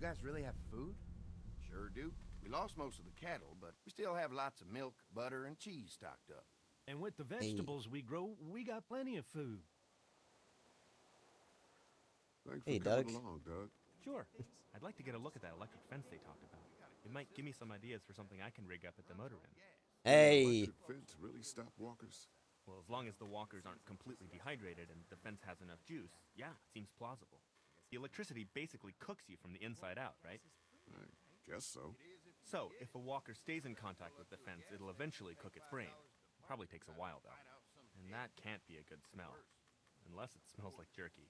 guys really have food? Sure do. We lost most of the cattle, but we still have lots of milk, butter, and cheese stocked up. And with the Hey. vegetables we grow, we got plenty of food. Thanks for Hey, coming Doug. along, Doug. Sure. I'd like to get a look at that electric fence they talked about. It might give me some ideas for something I can rig up at the motor inn. Hey. Electric fence really stop walkers? Well, as long as the walkers aren't completely dehydrated and the fence has enough juice, yeah, it seems plausible. The electricity basically cooks you from the inside out, right? I guess so. So, if a walker stays in contact with the fence, it'll eventually cook its brain. Probably takes a while, though. And that can't be a good smell. Unless it smells like jerky.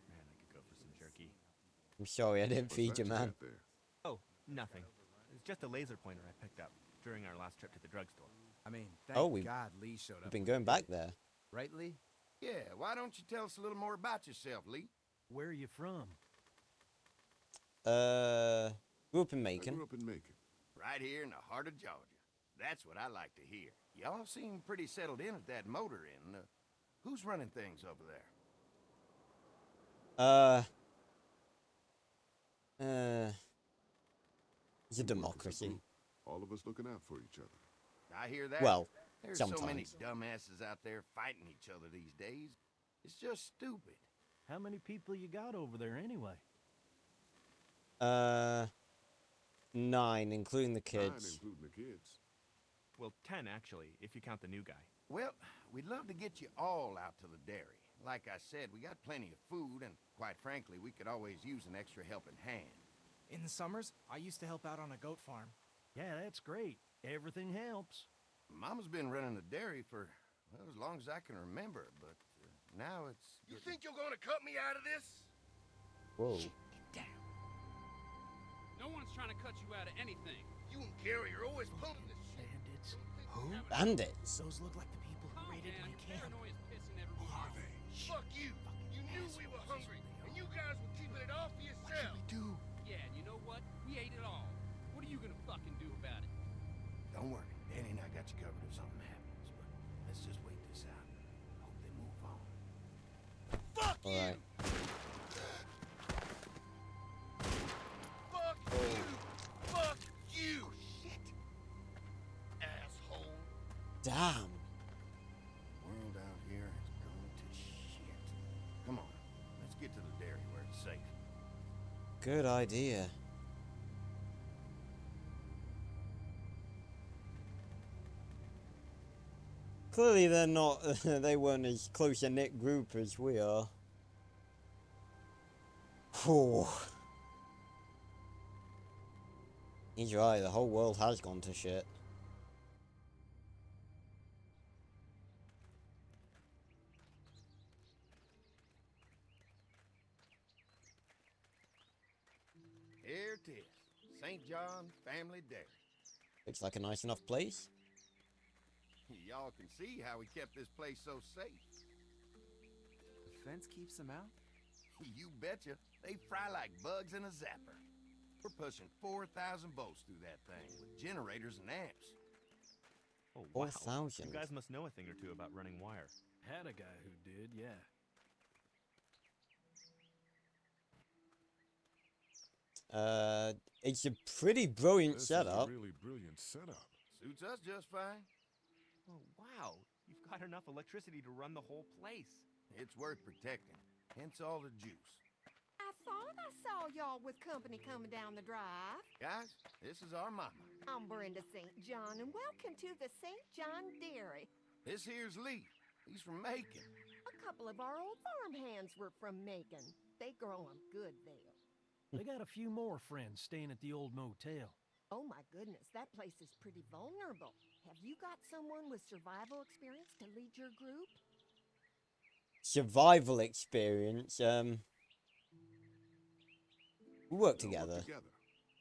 Man, I could go for some jerky. I'm sorry I didn't What's feed that you, man. got there? Oh, nothing. It's just a laser pointer I picked up during our last trip to the drugstore. I mean, thank Oh, we've God Lee showed up. We've been going back there. Right, Lee? Yeah, why don't you tell us a little more about yourself, Lee? Where are you from? Grew up in I Macon. grew up in Macon. Right here in the heart of Georgia. That's what I like to hear. Y'all seem pretty settled in at that motor inn. Who's running things over there? It's a We work as democracy. group, all of us looking out for each other. I hear that. Well, There's so many sometimes. dumbasses out there fighting each other these days. It's just stupid. How many people you got over there anyway? 9, including the 9, kids. including the kids. Well, 10 actually, if you count the new guy. Well, we'd love to get you all out to the dairy. Like I said, we got plenty of food, and quite frankly, we could always use an extra helping hand. In the summers, I used to help out on a goat farm. Yeah, that's great. Everything helps. Mama's been running the dairy for, well, as long as I can remember, but now it's... You think you're gonna cut me out of this? Whoa. No one's trying to cut you out of anything. You and Gary are always pulling this shit. Bandits. Who? Bandits. Those look like the people who Oh, raided man, my camp. paranoia's pissing everyone Are off. they? Fuck you. You knew we were hungry, and you guys were keeping it all for yourselves. Yeah, and you know what? We ate it all. What are you gonna fucking do about it? Don't worry, Danny and I got you covered if something happens, but let's just wait this out. Hope they move on. Fuck you. Alright. Fuck you. Fuck you. Shit. Asshole. Damn. World out here is going to shit. Come on, let's get to the dairy where it's safe. Good idea. Clearly they're not, they weren't as close a knit group as we are. Whew. He's right, the whole world has gone to shit. Here it is, St. John Family Dairy. Looks like a nice enough place. Y'all can see how we kept this place so safe. The fence keeps them out? You betcha. They fry like bugs in a zapper. We're pushing 4,000 volts through that thing with generators and amps. Oh, wow. 4,000. You guys must know a thing or two about running wire. Had a guy who did, yeah. It's a pretty brilliant This setup. is a really brilliant setup. Suits us just fine. Oh, wow. You've got enough electricity to run the whole place. It's worth protecting, hence all the juice. I thought I saw y'all with company coming down the drive. Guys, this is our mama. I'm Brenda St. John, and welcome to the St. John Dairy. This here's Lee. He's from Macon. A couple of our old farm hands were from Macon. They grow 'em good there. They got a few more friends staying at the old motel. Oh my goodness, that place is pretty vulnerable. Have you got someone with survival experience to lead your group? Survival experience. We work We all together. work together.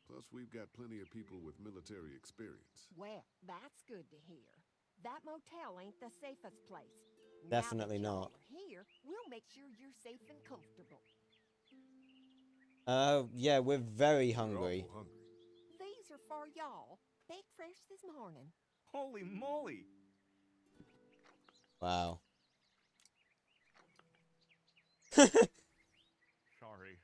Plus, we've got plenty of people with military experience. Well, that's good to hear. That motel ain't the safest place. Definitely now that not. y'all are here, we'll make sure you're safe and comfortable. Yeah, we're very We're hungry. awful hungry. These are for y'all. Baked fresh this morning. Holy moly! Wow. Sorry.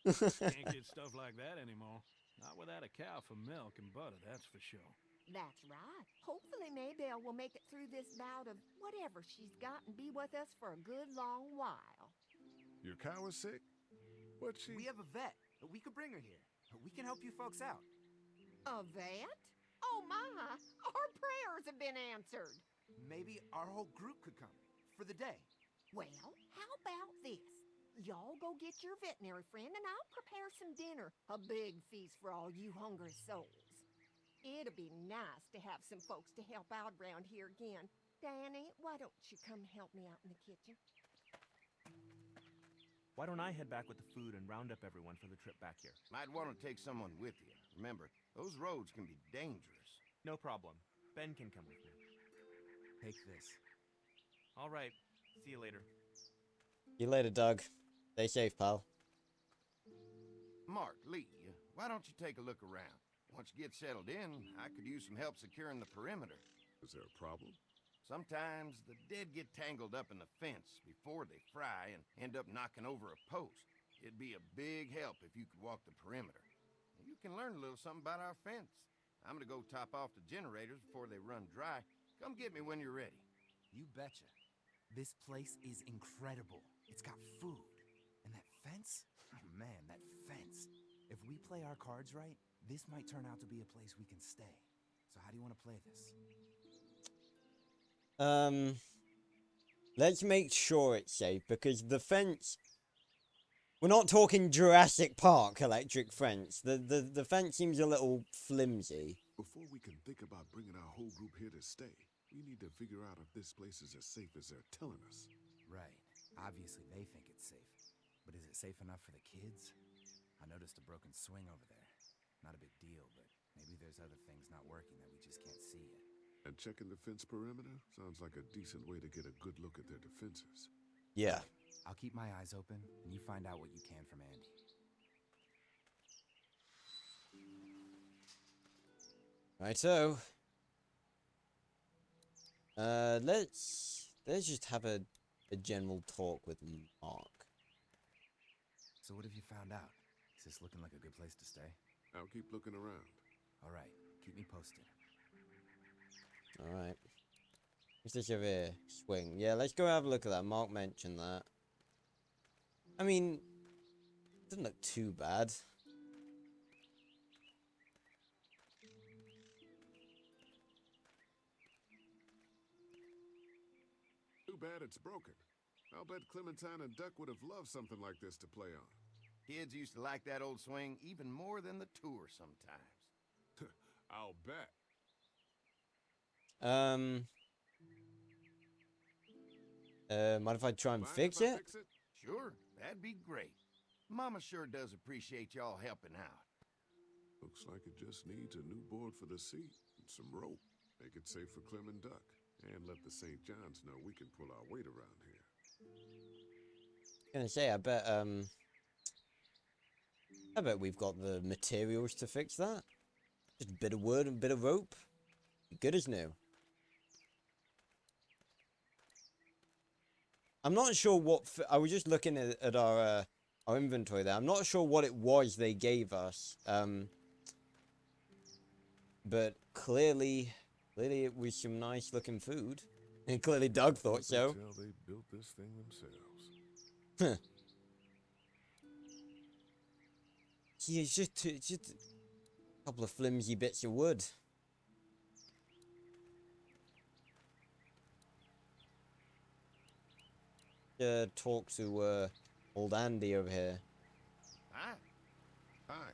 Can't get stuff like that anymore. Not without a cow for milk and butter, that's for sure. That's right. Hopefully Maybelle will make it through this bout of whatever she's got and be with us for a good long while. Your cow is sick? What's she? We have a vet. We could bring her here. We can help you folks out. A vet? Oh my! Our prayers have been answered. Maybe our whole group could come for the day. Well, how about this? Y'all go get your veterinary friend and I'll prepare some dinner. A big feast for all you hungry souls. It'll be nice to have some folks to help out around here again. Danny, why don't you come help me out in the kitchen? Why don't I head back with the food and round up everyone for the trip back here? Might want to take someone with you. Remember, those roads can be dangerous. No problem. Ben can come with me. Take this. All right. See you later. See you later, Doug. Stay safe, pal. Mark, Lee, why don't you take a look around? Once you get settled in, I could use some help securing the perimeter. Is there a problem? Sometimes the dead get tangled up in the fence before they fry and end up knocking over a post. It'd be a big help if you could walk the perimeter. You can learn a little something about our fence. I'm gonna go top off the generators before they run dry. Come get me when you're ready. You betcha. This place is incredible. It's got food. And that fence? Oh man, that fence. If we play our cards right, this might turn out to be a place we can stay. So how do you want to play this? Let's make sure it's safe, because the fence... We're not talking Jurassic Park electric fence. The fence seems a little flimsy. Before we can think about bringing our whole group here to stay, we need to figure out if this place is as safe as they're telling us. Right. Obviously they think it's safe. But is it safe enough for the kids? I noticed a broken swing over there. Not a big deal, but maybe there's other things not working that we just can't see yet. And checking the fence perimeter sounds like a decent way to get a good look at their defenses. Yeah. I'll keep my eyes open, and you find out what you can from Andy. Righto. Let's just have a general talk with Mark. So what have you found out? Is this looking like a good place to stay? I'll keep looking around. All right, keep me posted. Alright. What's this over here? Swing. Yeah, let's go have a look at that. Mark mentioned that. I mean, it doesn't look too bad. Too bad it's broken. I'll bet Clementine and Duck would have loved something like this to play on. Kids used to like that old swing even more than the tour sometimes. I'll bet. Mind if I try and Mind fix if I it? fix it? Sure, that'd be great. Mama sure does appreciate y'all helping out. Looks like it just needs a new board for the seat and some rope. Make it safe for Clem and Duck. And let the St. John's know we can pull our weight around here. Gonna say, I bet we've got the materials to fix that. Just a bit of wood and a bit of rope. Good as new. I'm not sure what... I was just looking at our inventory there. I'm not sure what it was they gave us. But clearly it was some nice looking food. And clearly Doug thought so. Tell they built this thing themselves. Huh. See, it's just a couple of flimsy bits of wood. Talk to old Andy over here. Hi. Hi.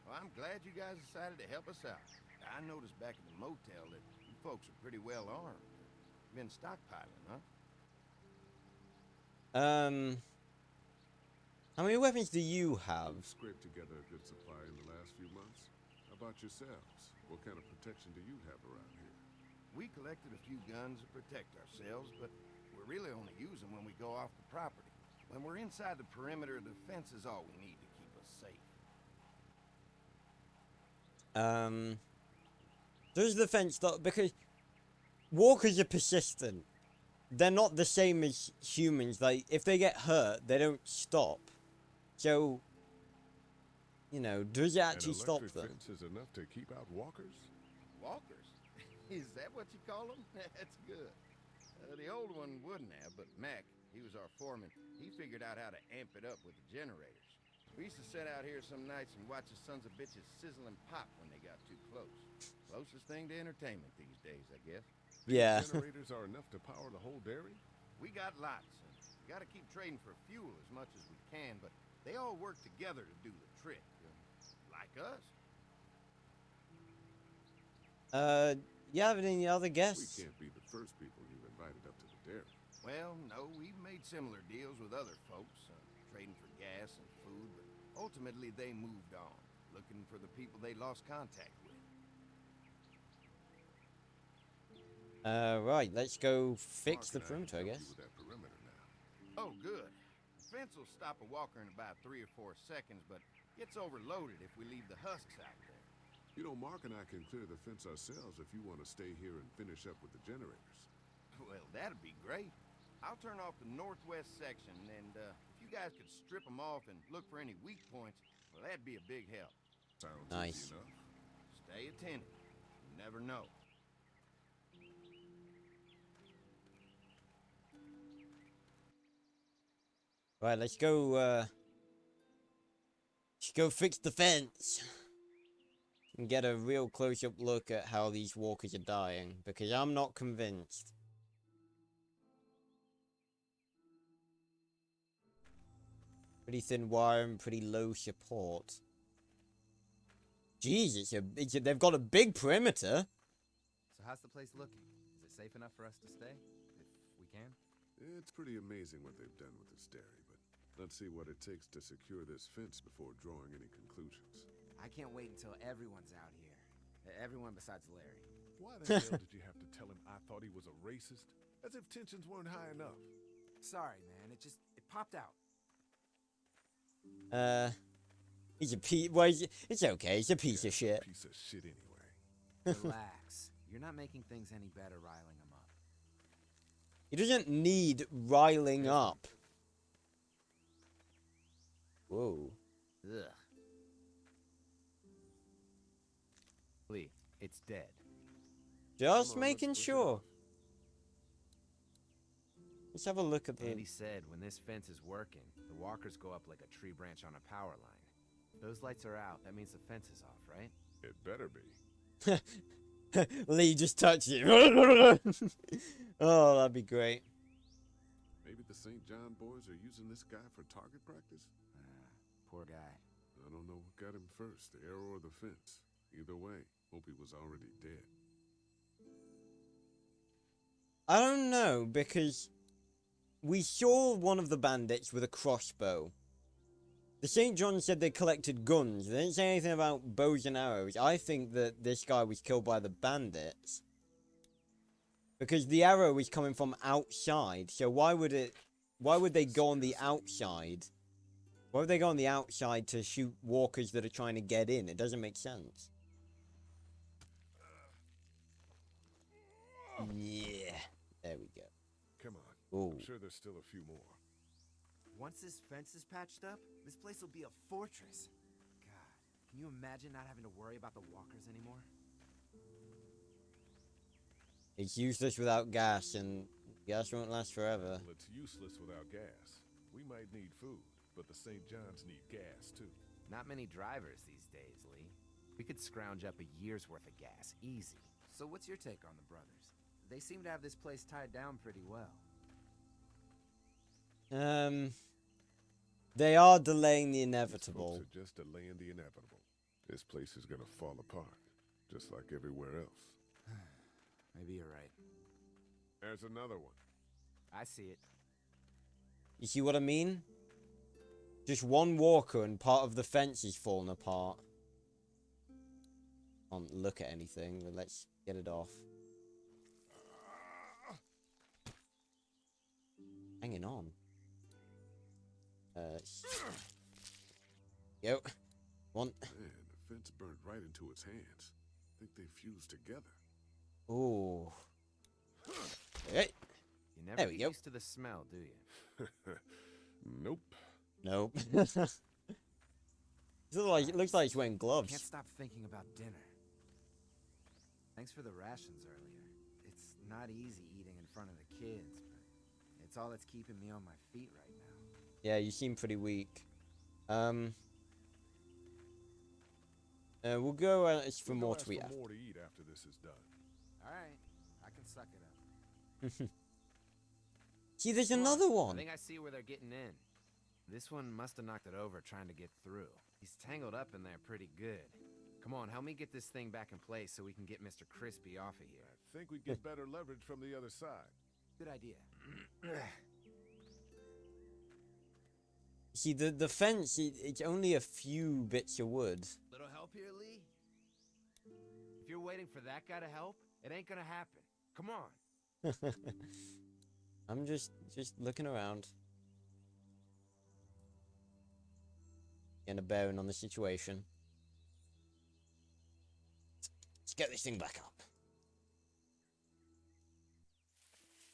Well, I'm glad you guys decided to help us out. I noticed back at the motel that you folks are pretty well armed. Been stockpiling, huh? How many weapons do you have? We've scraped together a good supply in the last few months. How about yourselves? What kind of protection do you have around here? We collected a few guns to protect ourselves, but we really only use them when we go off the property. When we're inside the perimeter, the fence is all we need to keep us safe. Does the fence stop? Because walkers are persistent. They're not the same as humans. Like, if they get hurt, they don't stop. So, you know, does it actually An stop electric them? fence is enough to keep out walkers? Walkers? Is that what you call them? That's good. The old one wouldn't have, but Mac, he was our foreman, he figured out how to amp it up with the generators. We used to sit out here some nights and watch the sons of bitches sizzle and pop when they got too close. Closest thing to entertainment these days, I guess. Yeah. Generators are enough to power the whole dairy? We got lots, and we gotta keep trading for fuel as much as we can, but they all work together to do the trick. Like us. You have any other We guests? can't be the first people you've invited up to the dairy. Well, no, we've made similar deals with other folks, trading for gas and food, but ultimately they moved on, looking for the people they lost contact with. Right, let's go fix the Mark and perimeter, I can help guess. you with that perimeter now. Oh, good. The fence will stop a walker in about 3 or 4 seconds, but gets overloaded if we leave the husks out there. You know, Mark and I can clear the fence ourselves if you want to stay here and finish up with the generators. Well, that'd be great. I'll turn off the northwest section, and if you guys could strip them off and look for any weak points, well, that'd be a big help. Sounds Nice. easy enough. Stay attentive. You never know. Right, let's go fix the fence. And get a real close-up look at how these walkers are dying, because I'm not convinced. Pretty thin wire and pretty low support. Jeez, they've got a big perimeter. So how's the place looking? Is it safe enough for us to stay? If we can? It's pretty amazing what they've done with this dairy, but let's see what it takes to secure this fence before drawing any conclusions. I can't wait until everyone's out here. Everyone besides Larry. Why the hell did you have to tell him I thought he was a racist? As if tensions weren't high enough. Sorry, man. It popped out. He's a piece. Well, it's okay. He's a piece of shit. Piece of shit anyway. Relax. You're not making things any better riling him up. He doesn't need riling up. Whoa. Ugh. Lee, it's dead. Just Come on, making let's push it sure. off. Let's have a look at the. Andy said when this fence is working, the walkers go up like a tree branch on a power line. Those lights are out. That means the fence is off, right? It better be. Lee just touched it. Oh, that'd be great. Maybe the St. John boys are using this guy for target practice? Poor guy. I don't know what got him first, the arrow or the fence. Either way, hope he was already dead. I don't know, because we saw one of the bandits with a crossbow. The St. John said they collected guns. They didn't say anything about bows and arrows. I think that this guy was killed by the bandits. Because the arrow is coming from outside, so why would they go on the outside? Why would they go on the outside to shoot walkers that are trying to get in? It doesn't make sense. Yeah. There we go. Come on. Ooh. I'm sure there's still a few more. Once this fence is patched up, this place will be a fortress. God, can you imagine not having to worry about the walkers anymore? It's useless without gas, and gas won't last forever. Well, it's useless without gas. We might need food, but the St. John's need gas, too. Not many drivers these days, Lee. We could scrounge up a year's worth of gas, easy. So what's your take on the brothers? They seem to have this place tied down pretty well. They are delaying the These inevitable. folks are just delaying the inevitable. This place is gonna fall apart, just like everywhere else. Maybe you're right. There's another one. I see it. You see what I mean? Just one walker and part of the fence is falling apart. Can't look at anything, but let's get it off. Hanging on. Yo. One. Man, the fence burned right into its hands. Think they fused together. Ooh. Hey. You never There we get go. used to the smell, do you? Nope. Nope. It looks like he's wearing gloves. Can't stop thinking about dinner. Thanks for the rations earlier. It's not easy eating in front of the kids, but it's all that's keeping me on my feet right now. Yeah, you seem pretty weak. We'll go for more to eat. More to eat after this is done. All right, I can suck it up. See, there's Come on, another I one. think I see where they're getting in. This one must have knocked it over trying to get through. He's tangled up in there pretty good. Come on, help me get this thing back in place so we can get Mr. Crispy off of here. I think we get better leverage from the other side. Good idea. See, the fence, it's only a few bits of wood. Little help here, Lee? If you're waiting for that guy to help, it ain't gonna happen. Come on. I'm just looking around. Getting a bearing on the situation. Let's get this thing back up.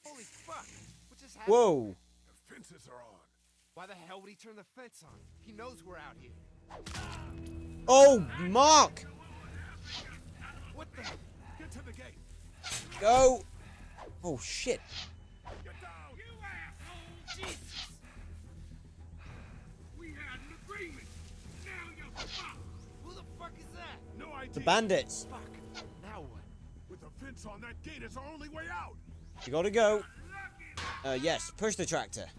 Holy fuck! What just happened? Whoa! The fences are on. Why the hell would he turn the fence on? He knows we're out here. Oh, Mark! What the? Get to the gate. Go! Oh, shit. Get down. You asshole! Jesus! We had an agreement. Now you're fucked. Who the fuck is that? No idea. The bandits. Fuck. Now what? With the fence on that gate, it's our only way out. You gotta go. Yes, push the tractor.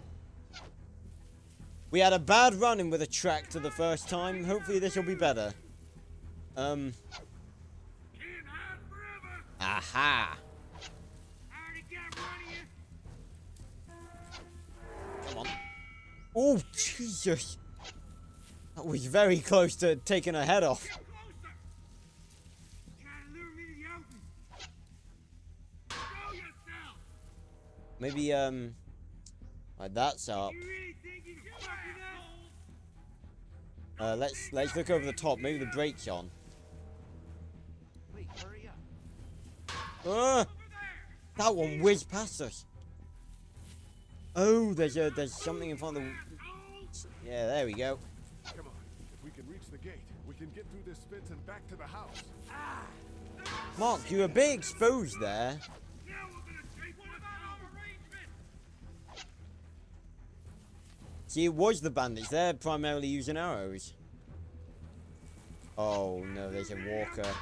We had a bad run-in with a tractor the first time. Hopefully this will be better. Can't hide forever. Aha! I already got one of you. Come on. Oh, Jesus! That was very close to taking her head off. Get closer. Trying to lure me to the open. Show yourself. Maybe, like that's up. You really think you can fuck with us? Let's look over the top. Maybe the brake's on. Wait, hurry up. That one whizzed past us. Oh, there's something in front of the. Yeah, there we go. Come on. If we can reach the gate, we can get through this fence and back to the house. Mark, you were a bit exposed there. Now we're gonna take one of our arrangement. See, it was the bandits. They're primarily using arrows. Oh no, there's a walker.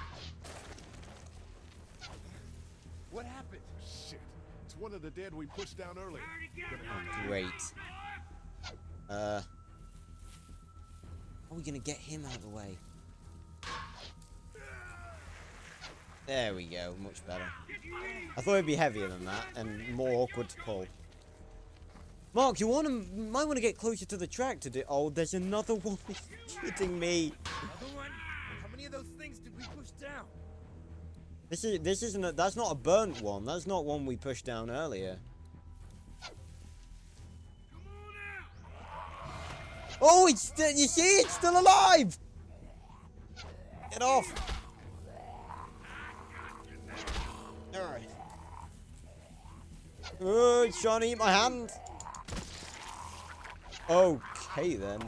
What happened? Shit. It's one of the dead we pushed down earlier. Great. How are we gonna get him out of the way? There we go, much better. I thought it'd be heavier than that and more awkward to pull. Mark, you might want to get closer to the track to do. Oh, there's another one. Are you kidding me? Another one? How many of those things did we push down? This isn't. That's not a burnt one. That's not one we pushed down earlier. Oh, it's still. You see, it's still alive. Get off. All right. Oh, it's trying to eat my hand. Okay then.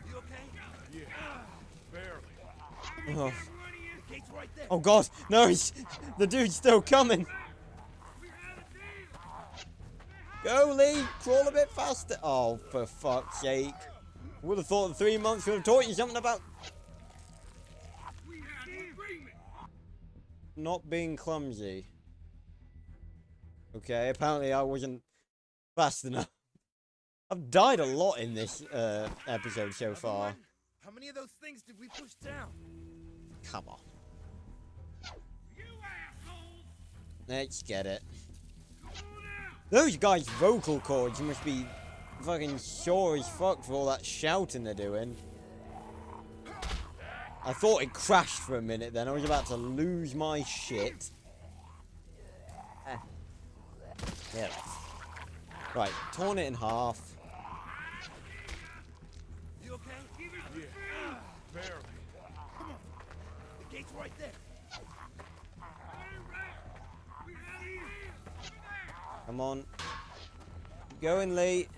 You okay? Yeah. Barely. Oh. The gate's right there. Oh God, no! The dude's still coming. Go, Lee! Crawl a bit faster. Oh, for fuck's sake! Would have thought the 3 months would have taught you something about not being clumsy. Okay, apparently I wasn't fast enough. I've died a lot in this episode so far. How many of those things did we push down? Come on. Let's get it. Those guys' vocal cords must be fucking sore as fuck for all that shouting they're doing. I thought it crashed for a minute then. I was about to lose my shit. Yeah. Right, torn it in half. You okay? Yeah. Barely. Come on. The gate's right there. Come on. Keep going, Lee.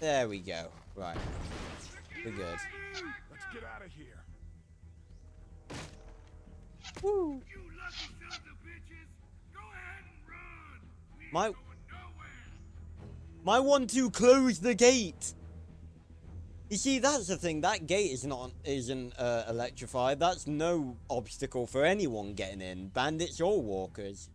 There we go. Right. We're good. Let's get out of here. Woo! You lucky sons of bitches. Go ahead and run. We ain't My going nowhere. my 1-2 close the gate. You see, that's the thing. That gate isn't electrified. That's no obstacle for anyone getting in, bandits or walkers.